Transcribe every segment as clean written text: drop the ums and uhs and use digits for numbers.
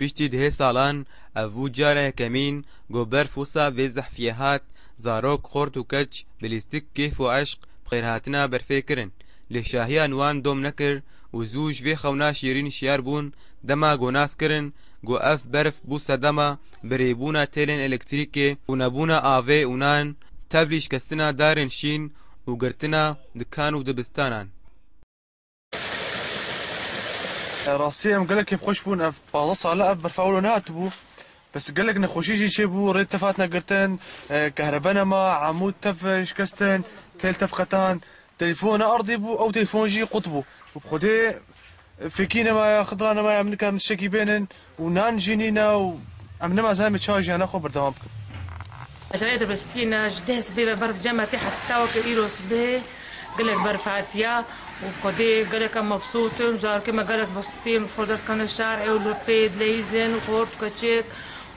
پشتی ده سالان افو جاره کمین گو برف وسا و زحفیهات زاروک خورد و کچ بلیستیک کیف و عشق بخیرهاتنا برفه کرن لشاهیان وان دوم نکر و زوج وی خونا شیرین شیار بون دما گوناس کرن گو اف برف بوسا دما بریبونا تیلن الکتریکی و نبونا آوه اونان تبلیش کستنا دارن شین و گرتنا دکان و دبستانان. راسيا قال لك كيف خوش بون بعض صالة برفاولو ناتبو بس قال لك نخوشيجي شبو ريت تفاتنا قرتن كهربانا ما عمود تف شكستن تيل تفقتان تليفون ارضي بو او تليفون جي قطبو وبخدي فيكينا ما خضرانا ما عملنا كان الشكي بينن ونان جينينا وعملنا ما زالمي تشارجي انا خو بردوام بكم. شريت بسكينة جده سبيبة برف جمعتي حتى وكيلو سبيه قال لك برفعتيا وقدي قال لك مبسوط وزار كما قال لك بسطين وخردت كان الشارع ولبيد ليزن وخورت كتشيك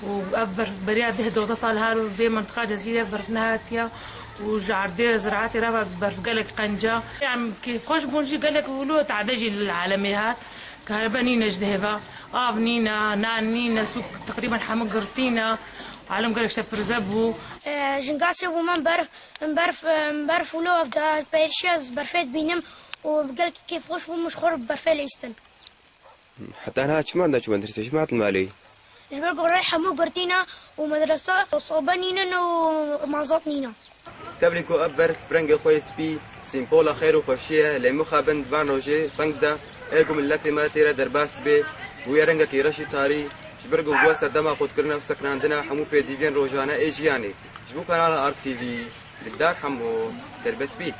وأبر برياد ده وتصل هارو في منطقة جزيرة برفناتيا وجعردير زراعتي رافق برف قال لك قنجة يعني كيف خوش بونجي قال لك ولو تعدجي للعالميات كهربانينا جدهبا نينا نانينا سوق تقريبا حمقرتينا عالم قالك شاب رزبو جنقاسي ومن برف ولو افدا بيرشيز برفيت بينم وقالك كيف خوش مش خرب برفيل يستن حتى انا ما عندك مدرسه جماعه المالي جبرك رايحه مو قرتينا ومدرسه وصوبانينا ومعزطنينا تبليكو ابر برنج كويس بي سيمبولا خير وخوشيه لمخابن فانوجي بنكدا ايكم التي ما تيرا درباس بي ويرنجك يرشي تاري جبرق وجواسة دما قد كرنا وسكن عندنا حمو في ديفين روجانا ايجياني جبو قناة ار تي في للدار حمو دربس بي.